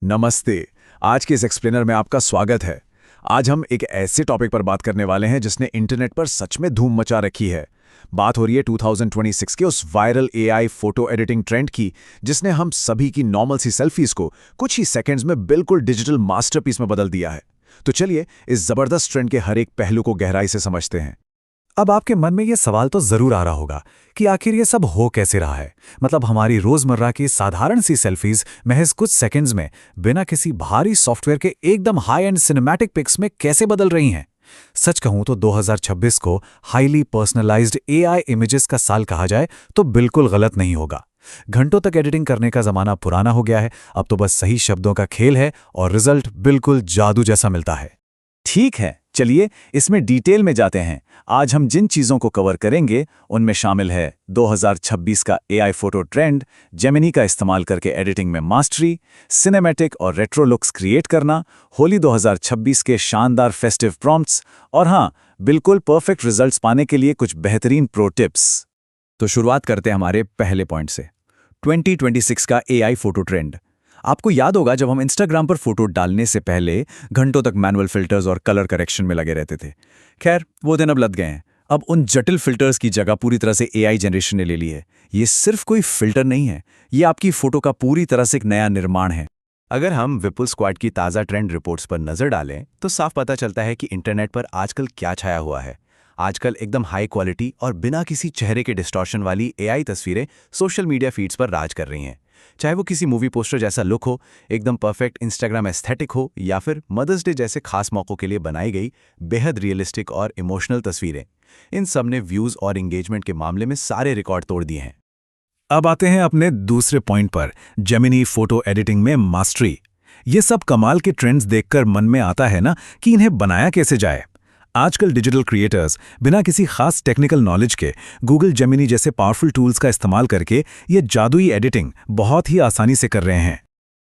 नमस्ते। आज के इस एक्सप्लेनर में आपका स्वागत है। आज हम एक ऐसे टॉपिक पर बात करने वाले हैं जिसने इंटरनेट पर सच में धूम मचा रखी है। बात हो रही है 2026 के उस viral AI photo editing trend की, जिसने हम सभी की नॉर्मल सी सेल्फीज को कुछ ही सेकंड्स में बिल्कुल डिजिटल मास्टरपीस में बदल दिया है। तो चलिए इस जबरदस्त ट्रेंड के हर एक पहलू को गहराई से समझते हैं। अब आपके मन में ये सवाल तो जरूर आ रहा होगा कि आखिर ये सब हो कैसे रहा है। मतलब हमारी रोजमर्रा की साधारण सी सेल्फीज महज कुछ सेकंड्स में बिना किसी भारी सॉफ्टवेयर के एकदम हाई एंड सिनेमैटिक पिक्स में कैसे बदल रही हैं। सच कहूं तो 2026 को हाईली पर्सनलाइज्ड एआई इमेजेस का साल कहा जाए तो बिल्कुल गलत नहीं होगा। घंटों तक एडिटिंग करने का जमाना पुराना हो गया है। अब तो बस सही शब्दों का खेल है और रिजल्ट बिल्कुल जादू जैसा मिलता है। ठीक है, चलिए इसमें डिटेल में जाते हैं। आज हम जिन चीज़ों को कवर करेंगे उनमें शामिल है 2026 का एआई फोटो ट्रेंड, जेमिनी का इस्तेमाल करके एडिटिंग में मास्टरी, सिनेमैटिक और रेट्रो लुक्स क्रिएट करना, होली 2026 के शानदार फेस्टिव प्रॉम्प्ट्स और हाँ, बिल्कुल परफेक्ट रिजल्ट्स पाने के लिए कुछ बेहतरीन प्रो टिप्स। तो शुरुआत करते हैं हमारे पहले पॉइंट से, 2026 का एआई फोटो ट्रेंड। आपको याद होगा जब हम इंस्टाग्राम पर फोटो डालने से पहले घंटों तक मैनुअल फिल्टर्स और कलर करेक्शन में लगे रहते थे। खैर, वो दिन अब लद गए हैं। अब उन जटिल फिल्टर्स की जगह पूरी तरह से एआई जनरेशन ने ले ली है। ये सिर्फ कोई फिल्टर नहीं है, ये आपकी फोटो का पूरी तरह से एक नया निर्माण है। अगर हम विपुल स्क्वाड की ताज़ा ट्रेंड रिपोर्ट्स पर नज़र डालें तो साफ पता चलता है कि इंटरनेट पर आजकल क्या छाया हुआ है। आजकल एकदम हाई क्वालिटी और बिना किसी चेहरे के डिस्टॉर्शन वाली एआई तस्वीरें सोशल मीडिया फीड्स पर राज कर रही हैं। चाहे वो किसी मूवी पोस्टर जैसा लुक हो, एकदम परफेक्ट इंस्टाग्राम एस्थेटिक हो, या फिर मदर्स डे जैसे खास मौक़ों के लिए बनाई गई बेहद रियलिस्टिक और इमोशनल तस्वीरें, इन सब ने व्यूज़ और एंगेजमेंट के मामले में सारे रिकॉर्ड तोड़ दिए हैं। अब आते हैं अपने दूसरे पॉइंट पर, जेमिनी फोटो एडिटिंग में मास्टरी। ये सब कमाल के ट्रेंड्स देखकर मन में आता है ना कि इन्हें बनाया कैसे जाए। आजकल डिजिटल क्रिएटर्स बिना किसी खास टेक्निकल नॉलेज के गूगल जेमिनी जैसे पावरफुल टूल्स का इस्तेमाल करके ये जादुई एडिटिंग बहुत ही आसानी से कर रहे हैं।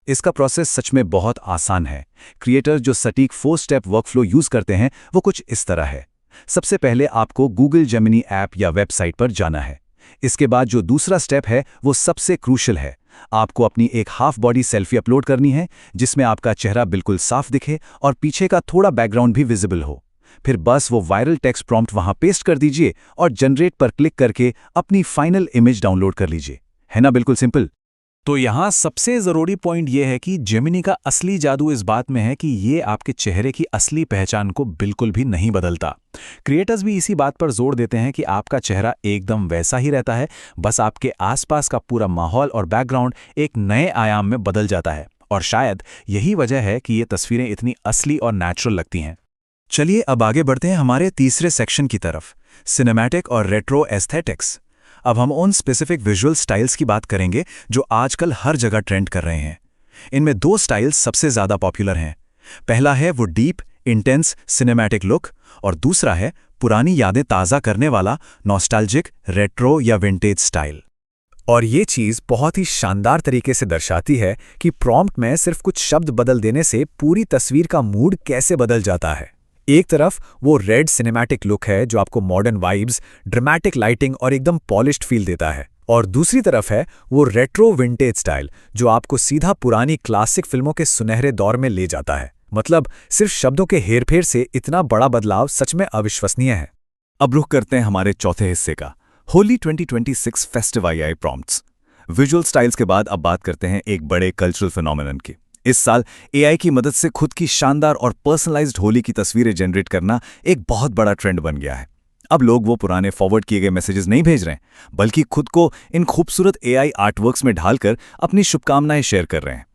इसका प्रोसेस सच में बहुत आसान है। क्रिएटर्स जो सटीक 4 स्टेप वर्कफ्लो यूज़ करते हैं वो कुछ इस तरह है। सबसे पहले आपको गूगल जेमिनी ऐप या वेबसाइट पर जाना है। इसके बाद जो दूसरा स्टेप है वो सबसे क्रूशियल है। आपको अपनी एक हाफ बॉडी सेल्फी अपलोड करनी है जिसमें आपका चेहरा बिल्कुल साफ दिखे और पीछे का थोड़ा बैकग्राउंड भी विजिबल हो। फिर बस वो वायरल टेक्स्ट प्रॉम्प्ट वहां पेस्ट कर दीजिए और जनरेट पर क्लिक करके अपनी फाइनल इमेज डाउनलोड कर लीजिए। है ना, बिल्कुल सिंपल। तो यहाँ सबसे ज़रूरी पॉइंट ये है कि जेमिनी का असली जादू इस बात में है कि ये आपके चेहरे की असली पहचान को बिल्कुल भी नहीं बदलता। क्रिएटर्स भी इसी बात पर जोर देते हैं कि आपका चेहरा एकदम वैसा ही रहता है, बस आपके आसपास का पूरा माहौल और बैकग्राउंड एक नए आयाम में बदल जाता है। और शायद यही वजह है कि ये तस्वीरें इतनी असली और नेचुरल लगती हैं। चलिए अब आगे बढ़ते हैं हमारे तीसरे सेक्शन की तरफ, सिनेमैटिक और रेट्रो एस्थेटिक्स। अब हम उन स्पेसिफिक विजुअल स्टाइल्स की बात करेंगे जो आजकल हर जगह ट्रेंड कर रहे हैं। इनमें 2 स्टाइल्स सबसे ज़्यादा पॉपुलर हैं। पहला है वो डीप, इंटेंस सिनेमैटिक लुक और दूसरा है पुरानी यादें ताज़ा करने वाला नॉस्टैल्जिक, रेट्रो या विंटेज स्टाइल। और ये चीज़ बहुत ही शानदार तरीके से दर्शाती है कि प्रॉम्प्ट में सिर्फ कुछ शब्द बदल देने से पूरी तस्वीर का मूड कैसे बदल जाता है। एक तरफ वो रेड सिनेमैटिक लुक है जो आपको मॉडर्न वाइब्स, ड्रामेटिक लाइटिंग और एकदम पॉलिश्ड फील देता है, और दूसरी तरफ है वो रेट्रो विंटेज स्टाइल जो आपको सीधा पुरानी क्लासिक फिल्मों के सुनहरे दौर में ले जाता है। मतलब सिर्फ शब्दों के हेरफेर से इतना बड़ा बदलाव सच में अविश्वसनीय है। अब रुख करते हैं हमारे चौथे हिस्से का, Holi 2026 festive AI prompts. Visual styles के बाद अब बात करते हैं एक बड़े कल्चरल फिनोमेनन की। इस साल एआई की मदद से खुद की शानदार और पर्सनलाइज्ड होली की तस्वीरें जनरेट करना एक बहुत बड़ा ट्रेंड बन गया है। अब लोग वो पुराने फॉरवर्ड किए गए मैसेजेस नहीं भेज रहे हैं, बल्कि खुद को इन खूबसूरत एआई आर्टवर्क्स में ढालकर अपनी शुभकामनाएं शेयर कर रहे हैं।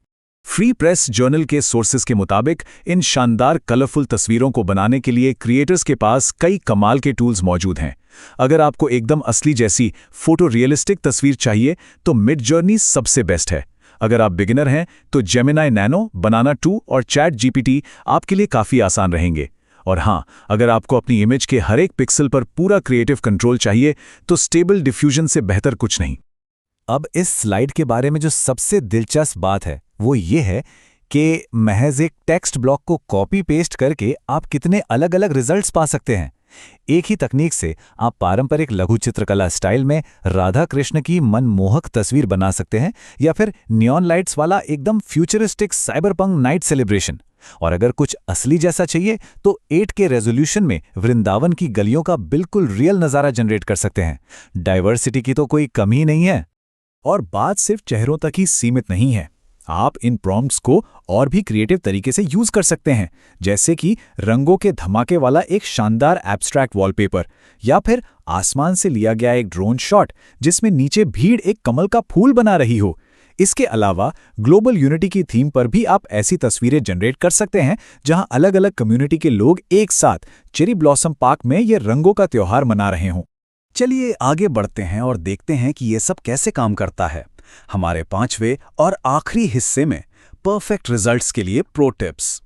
फ्री प्रेस जर्नल के सोर्सेज के मुताबिक इन शानदार कलरफुल तस्वीरों को बनाने के लिए क्रिएटर्स के पास कई कमाल के टूल्स मौजूद हैं। अगर आपको एकदम असली जैसी फोटो रियलिस्टिक तस्वीर चाहिए तो मिडजर्नी सबसे बेस्ट है। अगर आप बिगिनर हैं तो जेमिनी नैनो, बनाना 2 और चैट जीपीटी आपके लिए काफ़ी आसान रहेंगे। और हाँ, अगर आपको अपनी इमेज के हर एक पिक्सल पर पूरा क्रिएटिव कंट्रोल चाहिए तो स्टेबल डिफ्यूजन से बेहतर कुछ नहीं। अब इस स्लाइड के बारे में जो सबसे दिलचस्प बात है वो ये है कि महज एक टेक्स्ट ब्लॉक को कॉपी पेस्ट करके आप कितने अलग अलग रिजल्ट्स पा सकते हैं। एक ही तकनीक से आप पारंपरिक लघु चित्रकला स्टाइल में राधा कृष्ण की मनमोहक तस्वीर बना सकते हैं, या फिर नियॉन लाइट्स वाला एकदम फ्यूचरिस्टिक साइबरपंक नाइट सेलिब्रेशन। और अगर कुछ असली जैसा चाहिए तो 8K रेजोल्यूशन में वृंदावन की गलियों का बिल्कुल रियल नज़ारा जनरेट कर सकते हैं। डाइवर्सिटी की तो कोई कमी ही नहीं है। और बात सिर्फ चेहरों तक ही सीमित नहीं है। आप इन प्रॉम्प्ट्स को और भी क्रिएटिव तरीके से यूज कर सकते हैं, जैसे कि रंगों के धमाके वाला एक शानदार एब्स्ट्रैक्ट वॉलपेपर, या फिर आसमान से लिया गया एक ड्रोन शॉट जिसमें नीचे भीड़ एक कमल का फूल बना रही हो। इसके अलावा ग्लोबल यूनिटी की थीम पर भी आप ऐसी तस्वीरें जनरेट कर सकते हैं जहां अलग अलग कम्युनिटी के लोग एक साथ चेरी ब्लॉसम पार्क में ये रंगों का त्योहार मना रहे हों। चलिए आगे बढ़ते हैं और देखते हैं कि ये सब कैसे काम करता है। हमारे 5वें और आखिरी हिस्से में परफेक्ट रिजल्ट्स के लिए प्रो टिप्स।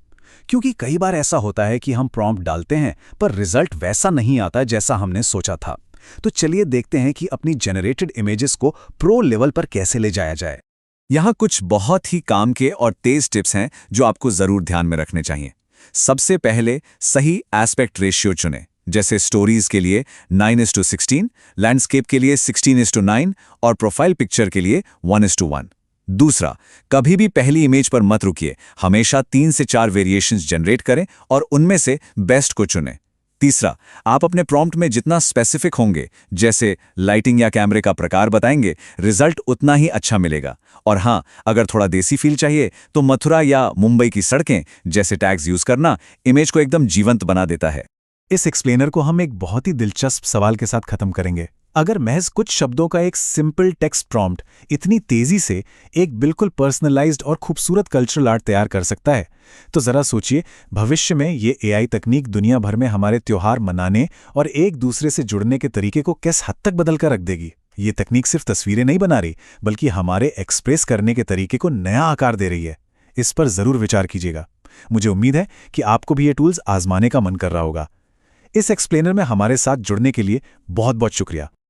क्योंकि कई बार ऐसा होता है कि हम प्रॉम्प्ट डालते हैं पर रिजल्ट वैसा नहीं आता जैसा हमने सोचा था। तो चलिए देखते हैं कि अपनी जनरेटेड इमेजेस को प्रो लेवल पर कैसे ले जाया जाए। यहाँ कुछ बहुत ही काम के और तेज टिप्स हैं जो आपको जरूर ध्यान में रखने चाहिए। सबसे पहले सही एस्पेक्ट रेशियो चुनें, जैसे स्टोरीज के लिए 9:16, लैंडस्केप के लिए 16:9 और प्रोफाइल पिक्चर के लिए 1:1। दूसरा, कभी भी पहली इमेज पर मत रुकिए, हमेशा 3 से 4 वेरिएशंस जनरेट करें और उनमें से बेस्ट को चुनें। तीसरा, आप अपने प्रॉम्प्ट में जितना स्पेसिफिक होंगे, जैसे लाइटिंग या कैमरे का प्रकार बताएंगे, रिजल्ट उतना ही अच्छा मिलेगा। और हाँ, अगर थोड़ा देसी फील चाहिए तो मथुरा या मुंबई की सड़कें जैसे टैग्स यूज करना इमेज को एकदम जीवंत बना देता है। इस एक्सप्लेनर को हम एक बहुत ही दिलचस्प सवाल के साथ खत्म करेंगे। अगर महज कुछ शब्दों का एक सिंपल टेक्स्ट प्रॉम्प्ट इतनी तेजी से एक बिल्कुल पर्सनलाइज्ड और खूबसूरत कल्चरल आर्ट तैयार कर सकता है, तो जरा सोचिए भविष्य में ये एआई तकनीक दुनिया भर में हमारे त्योहार मनाने और एक दूसरे से जुड़ने के तरीके को किस हद तक बदल कर रख देगी। ये तकनीक सिर्फ तस्वीरें नहीं बना रही, बल्कि हमारे एक्सप्रेस करने के तरीके को नया आकार दे रही है। इस पर जरूर विचार कीजिएगा। मुझे उम्मीद है कि आपको भी ये टूल्स आजमाने का मन कर रहा होगा। इस एक्सप्लेनर में हमारे साथ जुड़ने के लिए बहुत बहुत शुक्रिया।